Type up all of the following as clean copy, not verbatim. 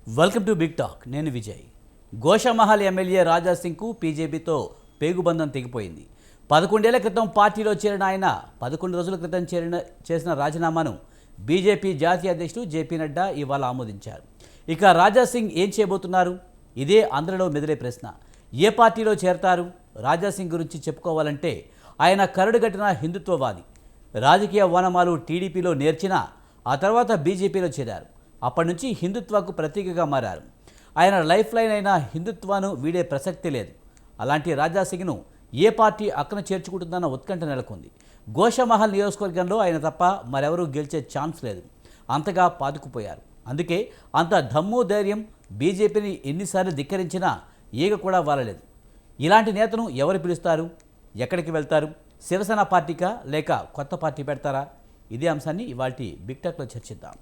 Welcome to big talk. నేను Vijay. Goshamahal MLA Raja సింగ్కు పీజేపీతో పేగుబంధం తెగిపోయింది. 11 ఏళ్ల క్రితం పార్టీలో చేరిన ఆయన 11 రోజుల క్రితం చేసిన రాజీనామాను బీజేపీ జాతీయ అధ్యక్షుడు జేపీ నడ్డా ఇవాళ ఆమోదించారు. ఇక రాజా సింగ్ ఏం చేయబోతున్నారు? ఇదే అందరిలో మెదిలే ప్రశ్న. ఏ పార్టీలో చేరతారు? రాజా సింగ్ గురించి చెప్పుకోవాలంటే ఆయన కరడుగట్టిన హిందుత్వవాది. రాజకీయ ఓనమాలు టీడీపీలో నేర్చినా ఆ తర్వాత బీజేపీలో చేరారు. అప్పటి నుంచి హిందుత్వకు ప్రతీకగా మారారు. ఆయన లైఫ్ లైన్ అయిన హిందుత్వాను వీడే ప్రసక్తి లేదు. అలాంటి రాజా సింగ్ను ఏ పార్టీ అక్కన చేర్చుకుంటుందన్న ఉత్కంఠ నెలకొంది. గోషామహల్ నియోజకవర్గంలో ఆయన తప్ప మరెవరూ గెలిచే ఛాన్స్ లేదు. అంతగా పాతుకుపోయారు. అందుకే అంత దమ్ము ధైర్యం. బీజేపీని ఎన్నిసార్లు ధిక్కరించినా ఈగ కూడా వాలలేదు. ఇలాంటి నేతను ఎవరు పిలుస్తారు? ఎక్కడికి వెళ్తారు? శివసేన పార్టీకా లేక కొత్త పార్టీ పెడతారా? ఇదే అంశాన్ని ఇవాల్టి బిగ్ టాక్లో చర్చిద్దాం.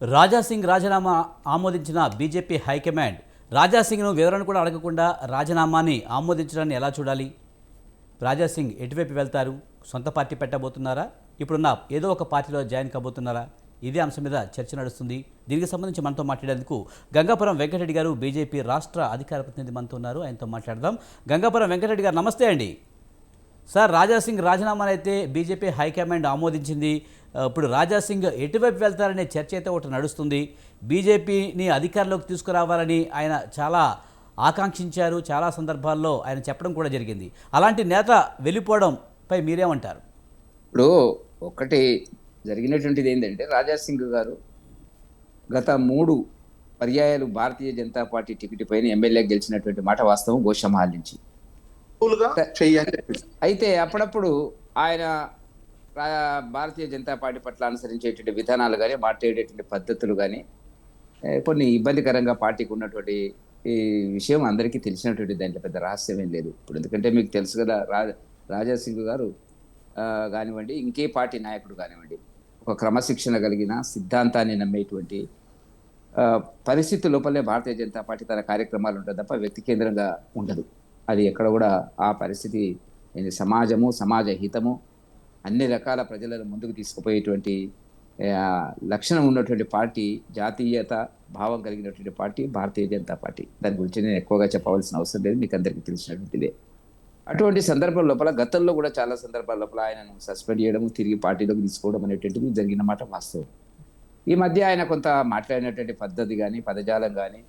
రాజా సింగ్ రాజీనామా ఆమోదించిన బీజేపీ హైకమాండ్ రాజా సింగ్ను వివరణ కూడా అడగకుండా రాజీనామాని ఆమోదించడాన్ని ఎలా చూడాలి? రాజా సింగ్ ఎటువైపు వెళ్తారు? సొంత పార్టీ పెట్టబోతున్నారా? ఇప్పుడున్న ఏదో ఒక పార్టీలో జాయిన్ కాబోతున్నారా? ఇదే అంశం మీద చర్చ నడుస్తుంది. దీనికి సంబంధించి మనతో మాట్లాడేందుకు గంగాపురం వెంకటరెడ్డి గారు బీజేపీ రాష్ట్ర అధికార ప్రతినిధి మనతో ఉన్నారు. ఆయనతో మాట్లాడదాం. గంగాపురం వెంకటరెడ్డి గారు నమస్తే అండి. సార్, రాజా సింగ్ రాజీనామాను అయితే బీజేపీ హైకమాండ్ ఆమోదించింది. ఇప్పుడు రాజా సింగ్ ఎటువైపు వెళ్తారనే చర్చ అయితే ఒకటి నడుస్తుంది. బీజేపీని అధికారంలోకి తీసుకురావాలని ఆయన చాలా ఆకాంక్షించారు. చాలా సందర్భాల్లో ఆయన చెప్పడం కూడా జరిగింది. అలాంటి నేత వెళ్ళిపోవడంపై మీరేమంటారు? ఇప్పుడు ఒకటి జరిగినటువంటిది ఏంటంటే, రాజా సింగ్ గారు గత 3 పర్యాయాలు భారతీయ జనతా పార్టీ టికెట్ పైన ఎమ్మెల్యే గెలిచినటువంటి మాట వాస్తవం. గోషామహల్ నుంచి అయితే అప్పుడప్పుడు ఆయన భారతీయ జనతా పార్టీ పట్ల అనుసరించేటువంటి విధానాలు కానీ, మాట్లాడేటువంటి పద్ధతులు కానీ కొన్ని ఇబ్బందికరంగా పార్టీకి ఉన్నటువంటి ఈ విషయం అందరికీ తెలిసినటువంటి, దాంట్లో పెద్ద రహస్యమేం లేదు. ఇప్పుడు ఎందుకంటే మీకు తెలుసు కదా, రాజా సింగ్ గారు కానివ్వండి, ఇంకే పార్టీ నాయకుడు కానివ్వండి, ఒక క్రమశిక్షణ కలిగిన సిద్ధాంతాన్ని నమ్మేటువంటి పరిస్థితి లోపలే భారతీయ జనతా పార్టీ తన కార్యక్రమాలు ఉంటుంది తప్ప వ్యక్తి కేంద్రంగా ఉండదు. అది ఎక్కడ కూడా ఆ పరిస్థితి సమాజము, సమాజ హితము, అన్ని రకాల ప్రజలను ముందుకు తీసుకుపోయేటువంటి లక్షణం ఉన్నటువంటి పార్టీ, జాతీయత భావం కలిగినటువంటి పార్టీ భారతీయ జనతా పార్టీ. దాని గురించి నేను ఎక్కువగా చెప్పవలసిన అవసరం లేదు, మీకు అందరికీ తెలిసినటువంటిదే. అటువంటి సందర్భం లోపల గతంలో కూడా చాలా సందర్భాల లోపల ఆయనను సస్పెండ్ చేయడము, తిరిగి పార్టీలోకి తీసుకోవడం అనేటువంటిది జరిగిన మాట వాస్తవం. ఈ మధ్య ఆయన కొంత మాట్లాడినటువంటి పద్ధతి కానీ, పదజాలం కానీ,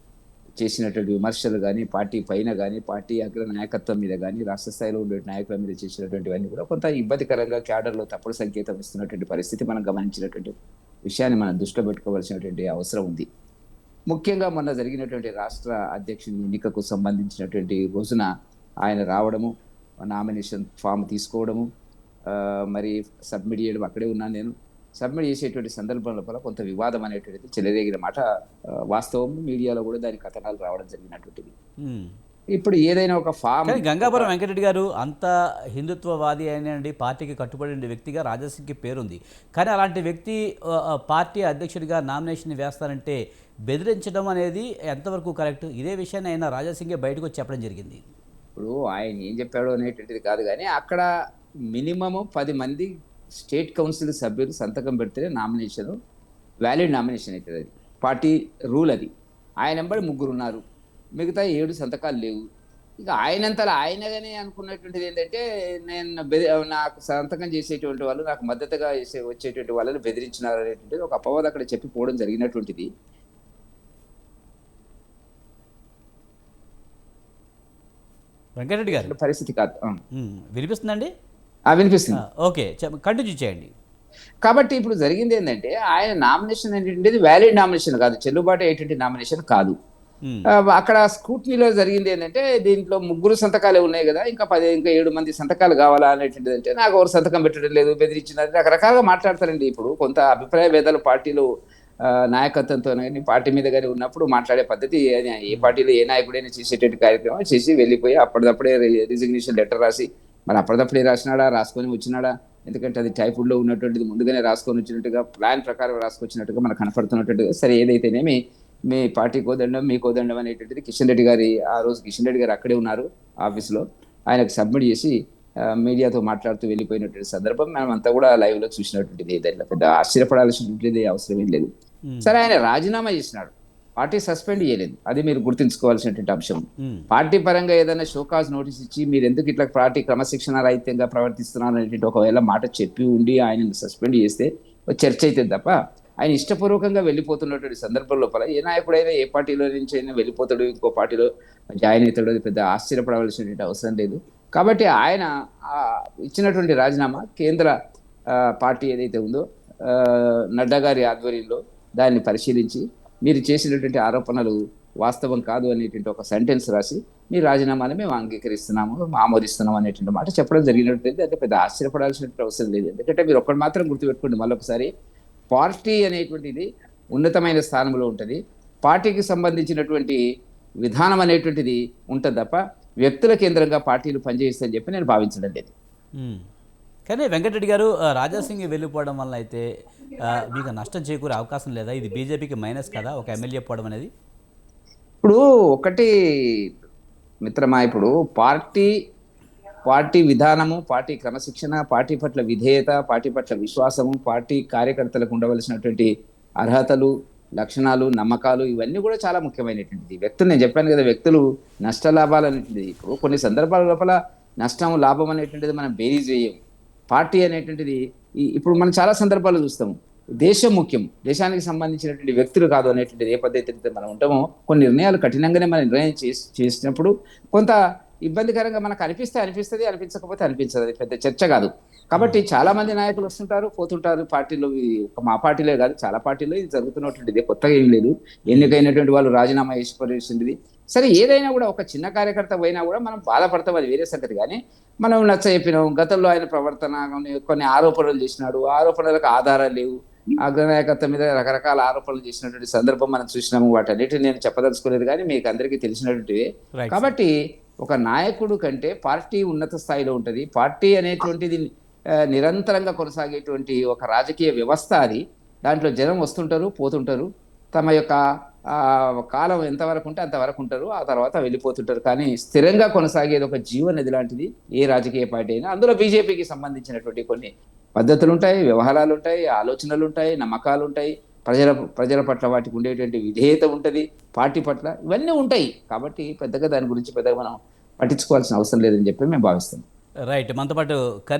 చేసినటువంటి విమర్శలు కానీ, పార్టీ పైన కానీ, పార్టీ అగ్ర నాయకత్వం మీద కానీ, రాష్ట్ర స్థాయిలో ఉండే నాయకుల మీద చేసినటువంటివన్నీ కూడా కొంత ఇబ్బందికరంగా క్యాడర్లో తప్పుడు సంకేతం ఇస్తున్నటువంటి పరిస్థితి మనం గమనించినటువంటి విషయాన్ని మనం దృష్టిలో పెట్టుకోవాల్సినటువంటి అవసరం ఉంది. ముఖ్యంగా మొన్న జరిగినటువంటి రాష్ట్ర అధ్యక్షుని ఎన్నికకు సంబంధించినటువంటి రోజున ఆయన రావడము, నామినేషన్ ఫామ్ తీసుకోవడము, మరి సబ్మిట్ చేయడం, అక్కడే ఉన్నాను నేను. సబ్మిట్ చేసేటువంటి సందర్భం లోపల కొంత వివాదం అనేటువంటిది చెలరేగిన మాట వాస్తవం. మీడియాలో కూడా దాని కథనాలు రావడం జరిగినటువంటిది. ఇప్పుడు ఏదైనా ఒక ఫామ్, గంగాపురం వెంకటరెడ్డి గారు అంత హిందుత్వవాది అయినండి, పార్టీకి కట్టుబడిన వ్యక్తిగా రాజాసింగ్కి పేరుంది. కానీ అలాంటి వ్యక్తి పార్టీ అధ్యక్షుడిగా నామినేషన్ వేస్తారంటే బెదిరించడం అనేది ఎంతవరకు కరెక్ట్? ఇదే విషయాన్ని ఆయన రాజాసింగే బయటకు వచ్చి చెప్పడం జరిగింది. ఇప్పుడు ఆయన ఏం చెప్పాడు అనేటువంటిది కాదు, కానీ అక్కడ మినిమము 10 మంది స్టేట్ కౌన్సిల్ సభ్యులు సంతకం పెడితేనే నామినేషన్ వ్యాలిడ్ నామినేషన్ అవుతుంది. అది పార్టీ రూల్. అది ఆయన వెంబడి 3 ఉన్నారు, మిగతా 7 సంతకాలు లేవు. ఇక ఆయనంతలా ఆయనగానే అనుకున్నటువంటిది ఏంటంటే, నాకు సంతకం చేసేటువంటి వాళ్ళు, నాకు మద్దతుగా వచ్చేటువంటి వాళ్ళని బెదిరించినారు అనేటువంటిది ఒక అపవాదం అక్కడ చెప్పిపోవడం జరిగినటువంటిది. వెంకటరెడ్డి గారు పరిస్థితి కాదు. వినిపిస్తుందండి? వినిపిస్తుంది. ఓకే, కంటిన్యూ చేయండి. కాబట్టి ఇప్పుడు జరిగింది ఏంటంటే, ఆయన నామినేషన్ ఏంటంటే వ్యాలిడ్ నామినేషన్ కాదు, చెల్లుబాటు అయ్యేటువంటి నామినేషన్ కాదు. అక్కడ స్క్రూటినీలో జరిగింది ఏంటంటే, దీంట్లో 3 సంతకాలే ఉన్నాయి కదా, ఇంకా 7 మంది సంతకాలు కావాలా అనేటువంటిది. అంటే నాకు ఎవరు సంతకం పెట్టడం లేదు, బెదిరించినారు, రకరకాలుగా మాట్లాడతారండి. ఇప్పుడు కొంత అభిప్రాయ భేదాలు పార్టీలు నాయకత్వంతో కానీ, పార్టీ మీద కానీ ఉన్నప్పుడు మాట్లాడే పద్ధతి ఏ పార్టీలో ఏ నాయకుడైనా చేసేటువంటి కార్యక్రమం చేసి వెళ్ళిపోయి అప్పటిదప్పుడే రిజిగ్నేషన్ లెటర్ రాసి, మరి అప్పటిదప్పుడే రాసినాడా, రాసుకొని వచ్చినాడా? ఎందుకంటే అది టైపుడ్లో ఉన్నటువంటిది ముందుగానే రాసుకొని వచ్చినట్టుగా, ప్లాన్ ప్రకారం రాసుకొచ్చినట్టుగా మనకు కనపడుతున్నట్టుగా. సరే, ఏదైతేనేమి మీ పార్టీ కోదండం మీ కోదండం అనేటువంటిది కిషన్ రెడ్డి గారి ఆ రోజు కిషన్ రెడ్డి గారు అక్కడే ఉన్నారు ఆఫీస్లో. ఆయనకు సబ్మిట్ చేసి మీడియాతో మాట్లాడుతూ వెళ్ళిపోయినటువంటి సందర్భం మనం అంతా కూడా లైవ్లో చూసినటువంటిది. దాంట్లో పెద్ద ఆశ్చర్యపడాల్సినటువంటిది అవసరం ఏం లేదు. సరే, ఆయన రాజీనామా చేసినాడు, పార్టీ సస్పెండ్ చేయలేదు. అది మీరు గుర్తుంచుకోవాల్సినటువంటి అంశం. పార్టీ పరంగా ఏదైనా షోకాజ్ నోటీస్ ఇచ్చి మీరు ఎందుకు ఇట్లా పార్టీ క్రమశిక్షణ రహితంగా ప్రవర్తిస్తున్నారు అనేటువంటి ఒకవేళ మాట చెప్పి ఉండి ఆయన సస్పెండ్ చేస్తే చర్చ అవుతుంది తప్ప ఆయన ఇష్టపూర్వకంగా వెళ్ళిపోతున్నటువంటి సందర్భం లోపల ఏ నాయకుడైనా ఏ పార్టీలో నుంచి అయినా వెళ్ళిపోతాడు, ఇంకో పార్టీలో జాయిన్ అవుతాడు, అది పెద్ద ఆశ్చర్యపడవలసినటువంటి అవసరం లేదు. కాబట్టి ఆయన ఇచ్చినటువంటి రాజీనామా కేంద్ర పార్టీ ఏదైతే ఉందో నడ్డా గారి ఆధ్వర్యంలో దాన్ని పరిశీలించి మీరు చేసినటువంటి ఆరోపణలు వాస్తవం కాదు అనేటువంటి ఒక సెంటెన్స్ రాసి మీ రాజీనామాని మేము అంగీకరిస్తున్నాము, ఆమోదిస్తున్నాము అనేటువంటి మాట చెప్పడం జరిగినట్లయితే అంటే పెద్ద ఆశ్చర్యపడాల్సినటువంటి అవసరం లేదు. ఎందుకంటే మీరు ఒక్కటి మాత్రం గుర్తుపెట్టుకోండి మళ్ళొకసారి, పార్టీ అనేటువంటిది ఉన్నతమైన స్థానంలో ఉంటుంది, పార్టీకి సంబంధించినటువంటి విధానం అనేటువంటిది ఉంటుంది తప్ప వ్యక్తుల కేంద్రంగా పార్టీలు పనిచేస్తాయని చెప్పి నేను భావించడం లేదు. కానీ వెంకటరెడ్డి గారు రాజాసింగ్ వెళ్ళిపోవడం వల్ల అయితే మీకు నష్టం చేకూరే అవకాశం లేదా? ఇది బీజేపీకి మైనస్ కదా ఒక ఎమ్మెల్యే పోవడం అనేది? ఇప్పుడు ఒకటి మిత్రమా, ఇప్పుడు పార్టీ విధానము, పార్టీ క్రమశిక్షణ, పార్టీ పట్ల విధేయత, పార్టీ పట్ల విశ్వాసము, పార్టీ కార్యకర్తలకు ఉండవలసినటువంటి అర్హతలు, లక్షణాలు, నమ్మకాలు ఇవన్నీ కూడా చాలా ముఖ్యమైనటువంటిది. వ్యక్తులు, నేను చెప్పాను కదా, వ్యక్తులు నష్ట లాభాలు అనేటువంటిది ఇప్పుడు కొన్ని సందర్భాల లోపల నష్టం లాభం అనేటువంటిది మనం బేరీజ్ వేయం. పార్టీ అనేటువంటిది ఇప్పుడు మనం చాలా సందర్భాలు చూస్తాము, దేశం ముఖ్యం, దేశానికి సంబంధించినటువంటి వ్యక్తులు కాదు అనేటువంటిది ఏ పద్ధతి మనం ఉంటామో కొన్ని నిర్ణయాలు కఠినంగానే మనం నిర్ణయం చేసినప్పుడు కొంత ఇబ్బందికరంగా మనకు అనిపిస్తుంది, అనిపించకపోతే అనిపించదు, అది పెద్ద చర్చ కాదు. కాబట్టి చాలా మంది నాయకులు వస్తుంటారు పోతుంటారు పార్టీలో, మా పార్టీలే కాదు చాలా పార్టీలో ఇది జరుగుతున్నటువంటిది, కొత్తగా ఏం లేదు. ఎన్నికైనటువంటి వాళ్ళు రాజీనామా చేసి పరిస్థితి. సరే, ఏదైనా కూడా ఒక చిన్న కార్యకర్త పోయినా కూడా మనం బాధపడతాం, అది వేరే సంగతి. కానీ మనం నచ్చ చెప్పినాం, గతంలో ఆయన ప్రవర్తన కొన్ని ఆరోపణలు చేసినాడు, ఆరోపణలకు ఆధారాలు లేవు, అగ్రనాయకత్వం మీద రకరకాల ఆరోపణలు చేసినటువంటి సందర్భం మనం చూసినాము. వాటన్నిటిని నేను చెప్పదలుచుకోలేదు కానీ మీకు అందరికీ తెలిసినటువంటివి. కాబట్టి ఒక నాయకుడు కంటే పార్టీ ఉన్నత స్థాయిలో ఉంటుంది. పార్టీ అనేటువంటిది నిరంతరంగా కొనసాగేటువంటి ఒక రాజకీయ వ్యవస్థ అది. దాంట్లో జనం వస్తుంటారు పోతుంటారు, తమ యొక్క కాలం ఎంతవరకు ఉంటే అంతవరకు ఉంటారు, ఆ తర్వాత వెళ్ళిపోతుంటారు. కానీ స్థిరంగా కొనసాగేది ఒక జీవనది లాంటిది ఏ రాజకీయ పార్టీ అయినా. అందులో బీజేపీకి సంబంధించినటువంటి కొన్ని పద్ధతులు ఉంటాయి, వ్యవహారాలు ఉంటాయి, ఆలోచనలు ఉంటాయి, నమ్మకాలు ఉంటాయి, ప్రజల పట్ల వాటికి ఉండేటువంటి విధేయత ఉంటుంది, పార్టీ పట్ల ఇవన్నీ ఉంటాయి. కాబట్టి పెద్దగా దాని గురించి పెద్దగా మనం పట్టించుకోవాల్సిన అవసరం లేదని చెప్పి మేము భావిస్తాం. రైట్. మనతో పాటు